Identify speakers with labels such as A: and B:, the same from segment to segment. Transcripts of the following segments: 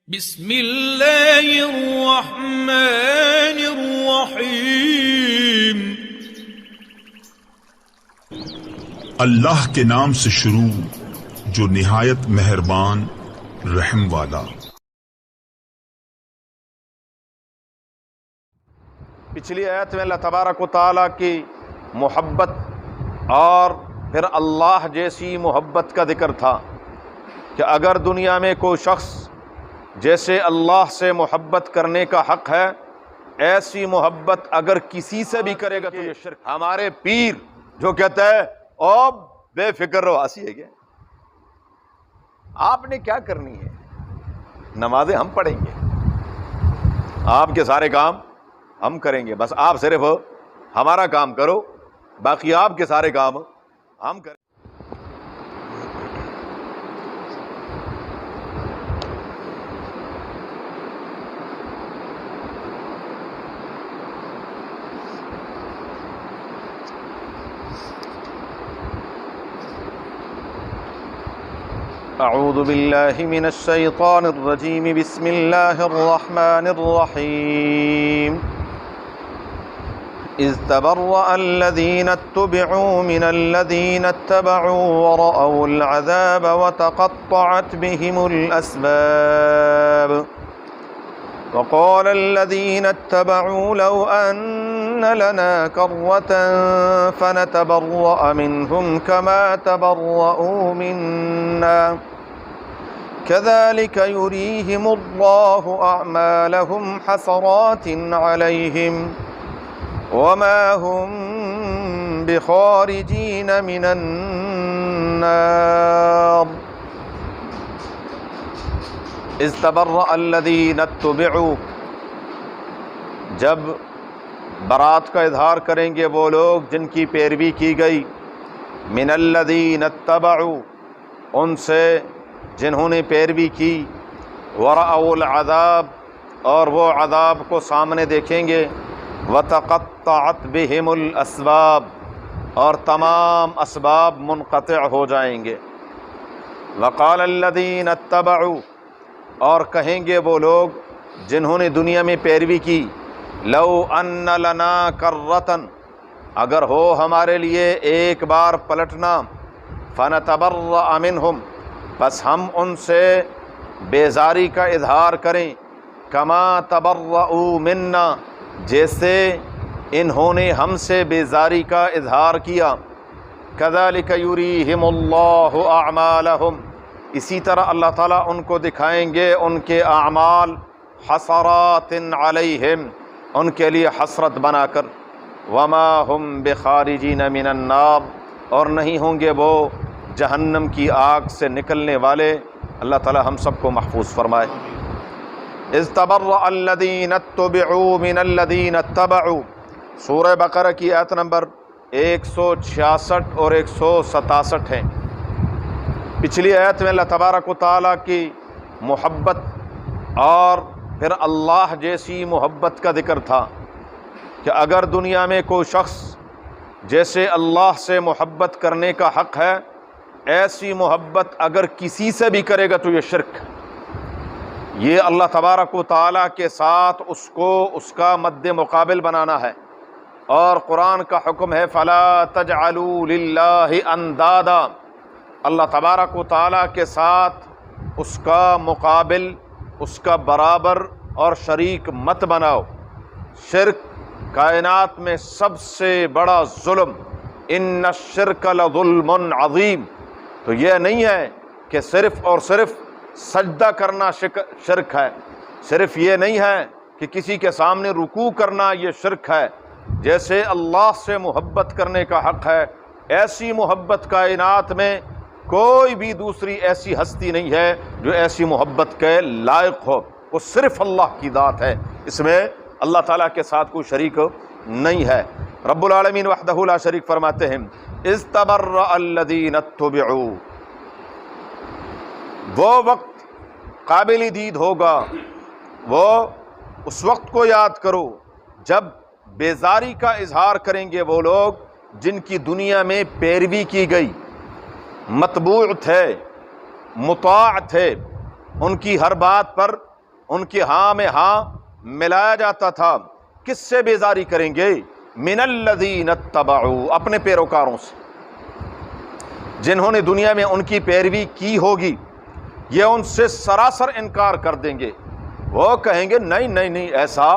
A: بسم اللہ الرحمن الرحیم۔
B: اللہ کے نام سے شروع جو نہایت مہربان رحم والا۔
C: پچھلی آیت میں اللہ تبارک و تعالیٰ کی محبت اور پھر اللہ جیسی محبت کا ذکر تھا کہ اگر دنیا میں کوئی شخص جیسے اللہ سے محبت کرنے کا حق ہے ایسی محبت اگر کسی سے بھی کرے گا تو یہ شرک۔ ہمارے پیر جو کہتا ہے او بے فکر رہو، ہنسی ہے کیا؟ آپ نے کیا کرنی ہے؟ نمازیں ہم پڑھیں گے، آپ کے سارے کام ہم کریں گے، بس آپ صرف ہمارا کام کرو، باقی آپ کے سارے کام ہم کریں۔ اعوذ باللہ من الشیطان الرجیم، بسم اللہ الرحمن الرحیم۔ اذ تبرأ الذین اتبعوا من الذین اتبعوا ورأوا العذاب وتقطعت بهم الأسباب وقال الذین اتبعوا لو أن لنا كرة فنتبرأ منهم كما تبرؤوا منا كذلك يريهم الله أعمالهم حسرات عليهم وما هم بخارجين من النار۔ اذ تبرأ الذين اتبعوا، جب برات کا اظہار کریں گے وہ لوگ جن کی پیروی کی گئی، من الذین اتبعوا، ان سے جنہوں نے پیروی کی، ورأوا العذاب، اور وہ عذاب کو سامنے دیکھیں گے، وتقطعت بہم الاسباب، اور تمام اسباب منقطع ہو جائیں گے، وقال الذین اتبعوا، اور کہیں گے وہ لوگ جنہوں نے دنیا میں پیروی کی، لو ان لنا کرۃ، اگر ہو ہمارے لیے ایک بار پلٹنا، فنتبرأ منہم، بس ہم ان سے بیزاری کا اظہار کریں، کما تبرؤوا منا، جیسے انہوں نے ہم سے بیزاری کا اظہار کیا، کذالک یریہم اللہ اعمالہم، اسی طرح اللہ تعالیٰ ان کو دکھائیں گے ان کے اعمال، حسرات علیہم، ان کے لیے حسرت بنا کر، وما ہم بخارجین من النار، اور نہیں ہوں گے وہ جہنم کی آگ سے نکلنے والے۔ اللہ تعالیٰ ہم سب کو محفوظ فرمائے۔ اذ تبرأ الذین اتبعوا من الذین اتبعوا، سورہ بقرہ کی آیت نمبر 166 اور 167 ہیں۔ پچھلی آیت میں اللہ تبارک و تعالیٰ کی محبت اور پھر اللہ جیسی محبت کا ذکر تھا کہ اگر دنیا میں کوئی شخص جیسے اللہ سے محبت کرنے کا حق ہے ایسی محبت اگر کسی سے بھی کرے گا تو یہ شرک ہے۔ یہ اللہ تبارک و تعالیٰ کے ساتھ اس کو اس کا مد مقابل بنانا ہے، اور قرآن کا حکم ہے فلا تجعلوا للہ اندادا، اللہ تبارک و تعالیٰ کے ساتھ اس کا مقابل، اس کا برابر اور شریک مت بناؤ۔ شرک کائنات میں سب سے بڑا ظلم، ان الشرک لظلم عظیم، تو یہ نہیں ہے کہ صرف اور صرف سجدہ کرنا شرک ہے، صرف یہ نہیں ہے کہ کسی کے سامنے رکوع کرنا یہ شرک ہے، جیسے اللہ سے محبت کرنے کا حق ہے ایسی محبت کائنات میں کوئی بھی دوسری ایسی ہستی نہیں ہے جو ایسی محبت کے لائق ہو، وہ صرف اللہ کی ذات ہے، اس میں اللہ تعالیٰ کے ساتھ کوئی شریک نہیں ہے۔ رب العالمین وحدہ لا شریک فرماتے ہیں اذ تبرأ الذین اتبعوا، وہ وقت قابل دید ہوگا، وہ اس وقت کو یاد کرو جب بیزاری کا اظہار کریں گے وہ لوگ جن کی دنیا میں پیروی کی گئی، متبوع تھے، مطاع تھے، ان کی ہر بات پر ان کی ہاں میں ہاں ملایا جاتا تھا. کس سے بیزاری کریں گے؟ من الذین اتبعوا، اپنے پیروکاروں سے جنہوں نے دنیا میں ان کی پیروی کی ہوگی. یہ ان سے سراسر انکار کر دیں گے. وہ کہیں گے نہیں نہیں نہیں، ایسا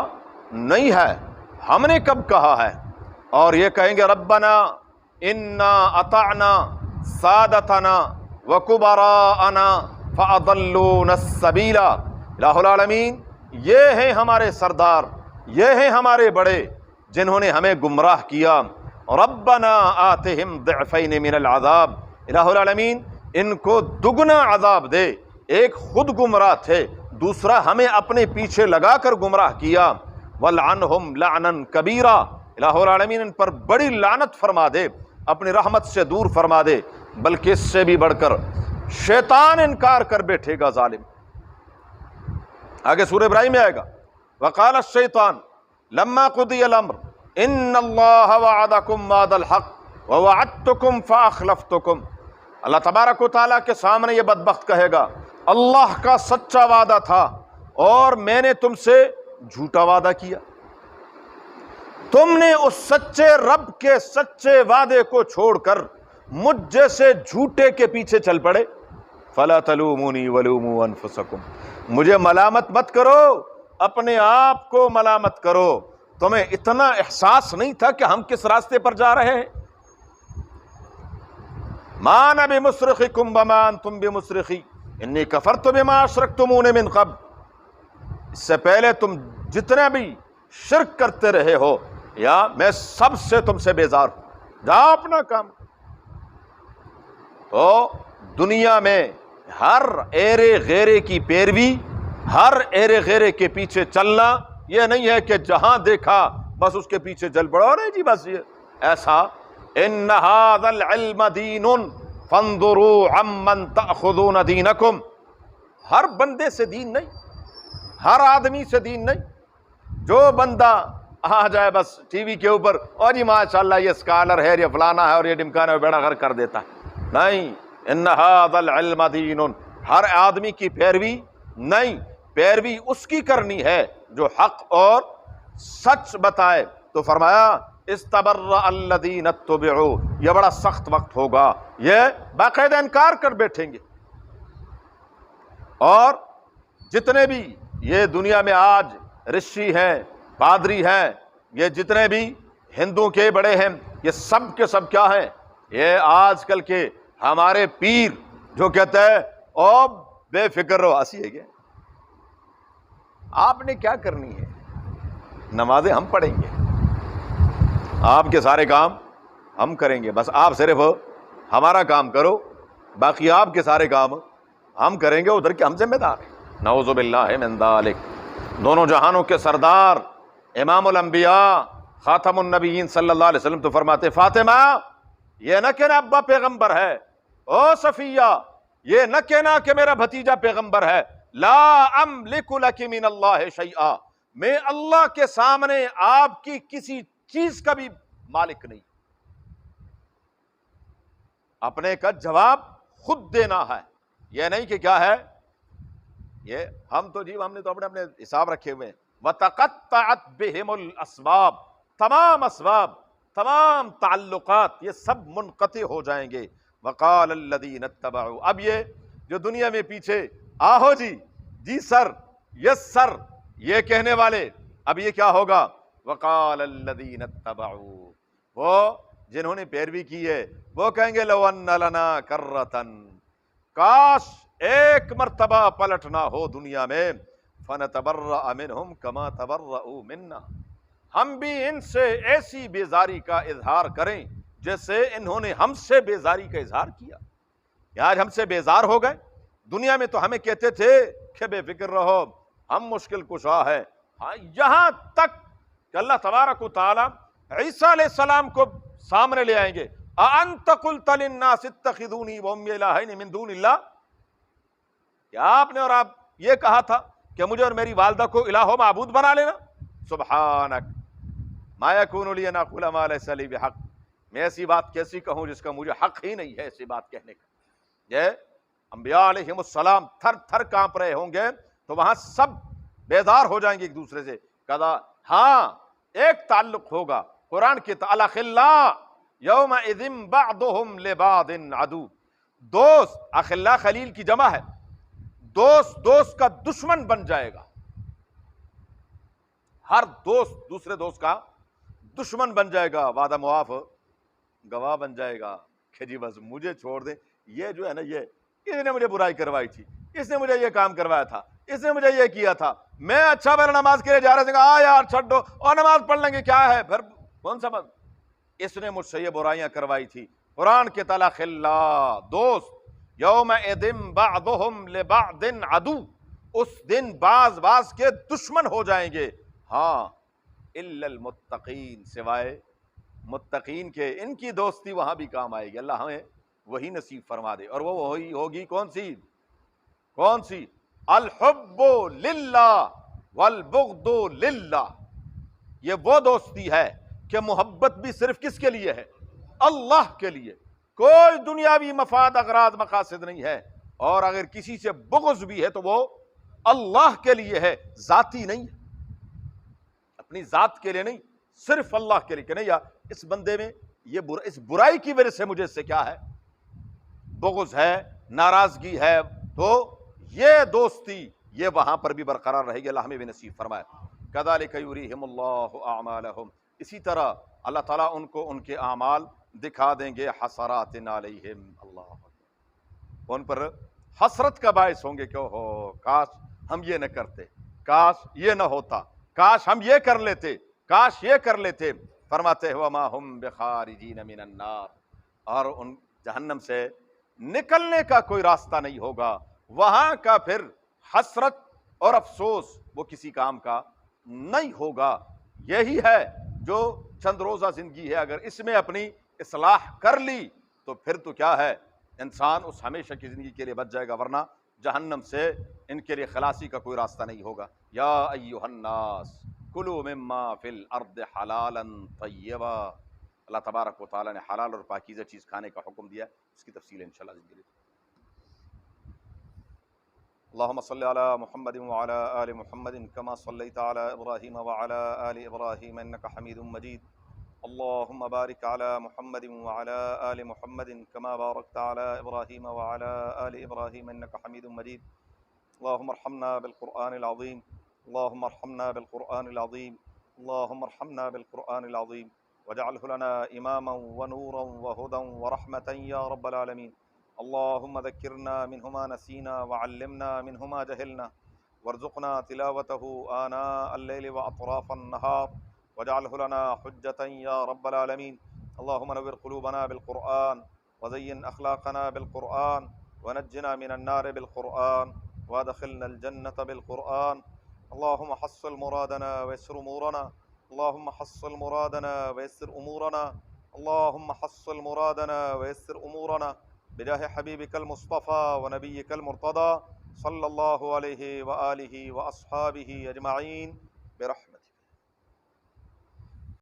C: نہیں ہے، ہم نے کب کہا ہے. اور یہ کہیں گے ربنا انا اطعنا سادتنا وکبراءنا فاضلونا السبیل. الہ العالمین، یہ ہیں ہمارے سردار، یہ ہیں ہمارے بڑے جنہوں نے ہمیں گمراہ کیا. ربنا آتہم ضعفین من العذاب، الہ العالمین ان کو دگنا عذاب دے. ایک خود گمراہ تھے، دوسرا ہمیں اپنے پیچھے لگا کر گمراہ کیا. والعنہم لعنا کبیرا، الہ العالمین ان پر بڑی لعنت فرما دے، اپنی رحمت سے دور فرما دے. بلکہ اس سے بھی بڑھ کر شیطان انکار کر بیٹھے گا ظالم. آگے سورہ ابراہیم میں آئے گا وقال الشیطان لما قضی الامر ان اللہ وعدکم وعد الحق ووعدتکم فاخلفتکم. اللہ تبارک و تعالیٰ کے سامنے یہ بدبخت کہے گا اللہ کا سچا وعدہ تھا اور میں نے تم سے جھوٹا وعدہ کیا. تم نے اس سچے رب کے سچے وعدے کو چھوڑ کر مجھ جیسے جھوٹے کے پیچھے چل پڑے. فلا تلومونی ولوموا انفسکم، مجھے ملامت مت کرو، اپنے آپ کو ملامت کرو. تمہیں اتنا احساس نہیں تھا کہ ہم کس راستے پر جا رہے ہیں؟ ما انا بمصرخکم وما انتم بمصرخی انی کفرت بما اشرکتمون من قبل. اس سے پہلے تم جتنے بھی شرک کرتے رہے ہو یا میں سب سے تم سے بیزار ہوں، جاؤ اپنا کام. تو دنیا میں ہر ایرے غیرے کی پیروی، ہر ایرے غیرے کے پیچھے چلنا، یہ نہیں ہے کہ جہاں دیکھا بس اس کے پیچھے چل پڑو. نہیں جی بس یہ ایسا. ان ھذا العلم دین فانظروا عمن تأخذون دینکم. ہر بندے سے دین نہیں، ہر آدمی سے دین نہیں. جو بندہ آ جائے بس ٹی وی کے اوپر اور جی ماشاءاللہ یہ اسکالر ہے، یہ فلانا ہے اور یہ ڈمکانا ہے، بیڑا غرق کر دیتا ہے. نہیں، ان ھذا العلم دین، ہر آدمی کی پیروی نہیں. پیروی اس کی کرنی ہے جو حق اور سچ بتائے. تو فرمایا استبرأ الذین اتبعوا، یہ بڑا سخت وقت ہوگا، یہ باقاعدہ انکار کر بیٹھیں گے. اور جتنے بھی یہ دنیا میں آج رشی ہیں، پادری ہیں، یہ جتنے بھی ہندوؤں کے بڑے ہیں، یہ سب کے سب کیا ہیں؟ یہ آج کل کے ہمارے پیر جو کہتے ہیں او بے فکر رہو. ایسی ہے کیا؟ آپ نے کیا کرنی ہے؟ نمازیں ہم پڑھیں گے، آپ کے سارے کام ہم کریں گے، بس آپ صرف ہمارا کام کرو، باقی آپ کے سارے کام ہم کریں گے، ادھر کے ہم ذمہ دار ہیں. نعوذ باللہ من ذالک. دونوں جہانوں کے سردار امام الانبیاء خاتم النبیین صلی اللہ علیہ وسلم تو فرماتے فاطمہ یہ نہ کہنا ابا پیغمبر ہے، او صفیہ یہ نہ کہنا کہ میرا بھتیجا پیغمبر ہے. لا املک لک من اللہ شیئا، میں اللہ کے سامنے آپ کی کسی چیز کا بھی مالک نہیں. اپنے کا جواب خود دینا ہے، یہ نہیں کہ کیا ہے یہ ہم تو ہم نے تو اپنے حساب رکھے ہوئے ہیں. وَتَقَطَّعَتْ بِهِمُ الْأَسْبَابِ، تمام اسباب، تمام تعلقات یہ سب منقطع ہو جائیں گے. وَقَالَ الَّذِينَ اتَّبَعُوا، اب یہ جو دنیا میں پیچھے آہو جی سر، یس سر یہ کہنے والے، اب یہ کیا ہوگا؟ وَقَالَ الَّذِينَ اتَّبَعُوا، وہ جنہوں نے پیروی کی ہے وہ کہیں گے لَوْ أَنَّ لَنَا كَرَّةً، کاش ایک مرتبہ پلٹنا ہو دنیا میں. فَنَتَبَرَّأَ مِنْهُمْ كَمَا تَبَرَّؤُوا مِنَّا، ہم بھی ان سے ایسی بیزاری کا اظہار کریں جیسے انہوں نے ہم سے بیزاری کا اظہار کیا. آج ہم سے بیزار ہو گئے. دنیا میں تو ہمیں کہتے تھے کہ بے فکر رہو، ہم مشکل کشا ہے. یہاں تک کہ اللہ تبارک و تعالی عیسیٰ علیہ السلام کو سامنے لے آئیں گے. أَأَنْتَ قُلْتَ لِلنَّاسِ اتَّخِذُونِي وَأُمِّيَ إِلَٰهَيْنِ مِن دُونِ اللَّهِ، کیا آپ نے اور آپ یہ کہا تھا کہ مجھے اور میری والدہ کو الہ و معبود بنا لینا؟ سبحانک ما یکون لی ان اقول ما لیس لی بحق، میں ایسی بات کیسی کہوں جس کا مجھے حق ہی نہیں ہے ایسی بات کہنے کا. یہ انبیاء علیہم السلام تھر تھر کانپ رہے ہوں گے تو وہاں سب بیدار ہو جائیں گے ایک دوسرے سے. کہا ہاں ایک تعلق ہوگا قرآن کے الاخلاء یومئذ بعضهم لبعض عدو. دوست، اخلاء خلیل کی جمع ہے، دوست کا دشمن بن جائے گا. ہر دوست دوسرے دوست کا دشمن بن جائے گا، وعدہ معاف گواہ بن جائے گا کہ جی بس مجھے چھوڑ دیں، یہ جو ہے نا یہ اس نے مجھے برائی کروائی تھی، اس نے مجھے یہ کام کروایا تھا، اس نے مجھے یہ کیا تھا، میں اچھا پہلے نماز کے لیے جا رہا تھا، یار چھڑ دو اور نماز پڑھ لیں گے، کیا ہے پھر کون سا بات، اس نے مجھ سے یہ برائیاں کروائی تھی. قرآن کے الاخلاء دوست یومئذ بعضهم لبعض عدو، اس دن بعض کے دشمن ہو جائیں گے. ہاں الا المتقین، سوائے متقین کے، ان کی دوستی وہاں بھی کام آئے گی. اللہ ہمیں وہی نصیب فرما دے. اور وہ وہی ہوگی کون سی؟ الحب للہ والبغض للہ. یہ وہ دوستی ہے کہ محبت بھی صرف کس کے لیے ہے؟ اللہ کے لیے. کوئی دنیاوی مفاد اغراض مقاصد نہیں ہے. اور اگر کسی سے بغض بھی ہے تو وہ اللہ کے لیے ہے، ذاتی نہیں، اپنی ذات کے لیے نہیں، صرف اللہ کے لیے کہ نہیں یار اس بندے میں یہ اس برائی کی وجہ سے مجھے اس سے کیا ہے، بغض ہے، ناراضگی ہے. تو یہ دوستی یہ وہاں پر بھی برقرار رہے گی. اللہ ہمیں بھی نصیب فرمائے. کذالک یریہم اللہ اعمالہم، اسی طرح اللہ تعالیٰ ان کو ان کے اعمال دکھا دیں گے. حسرات علیہم، اللہ ان پر حسرت کا باعث ہوں گے کہ ہو کاش ہم یہ نہ کرتے، کاش یہ نہ ہوتا، کاش ہم یہ کر لیتے، کاش یہ کر لیتے. فرماتے ہیں وما ہم بخارجین من النار، اور ان جہنم سے نکلنے کا کوئی راستہ نہیں ہوگا. وہاں کا پھر حسرت اور افسوس وہ کسی کام کا نہیں ہوگا. یہی ہے جو چند روزہ زندگی ہے، اگر اس میں اپنی اصلاح کر لی تو پھر تو کیا ہے، انسان اس ہمیشہ کی زندگی کے لیے بچ جائے گا، ورنہ جہنم سے ان کے لیے خلاصی کا کوئی راستہ نہیں ہوگا. یا ایھا الناس کلوا مما فی الارض حلالا طیبا. اللہ تبارک و تعالیٰ نے حلال اور پاکیزہ چیز کھانے کا حکم دیا. اس کی تفصیل انشاءاللہ زندگی. اللہم صلی علی محمد وعلی آل محمد کما صلیت علی ابراہیم وعلی آل ابراہیم انک حمید مجید. اللہم بارک علی محمد وعلی آل محمد کما بارکت علی ابراہیم وعلی آل ابراہیم انک حمید مجید. اللہم ارحمنا بالقرآن العظیم، اللہم ارحمنا بالقرآن العظیم، اللہم ارحمنا بالقرآن العظیم واجعلہ لنا اماما ونورا وہدا ورحمتا یا رب العالمین. اللہم ذکرنا منہ ما نسینا وعلمنا منہ ما جہلنا وارزقنا تلاوته آناء اللیل واطراف النہار واجعلہ لنا حجتا یا رب العالمین. اللہم نور قلوبنا بالقرآن وزین اخلاقنا بالقرآن ونجنا من النار بالقرآن وادخلنا الجنة بالقرآن. اللہم حصل مرادنا ويسر امورنا، اللہم حصل مرادنا ويسر امورنا، اللہم حصل مرادنا ويسر امورنا بجاہ حبیبک المصطفى ونبیک المرتضی صلی اللہ علیہ وآلہ واصحابہ اجمعین برحمتہ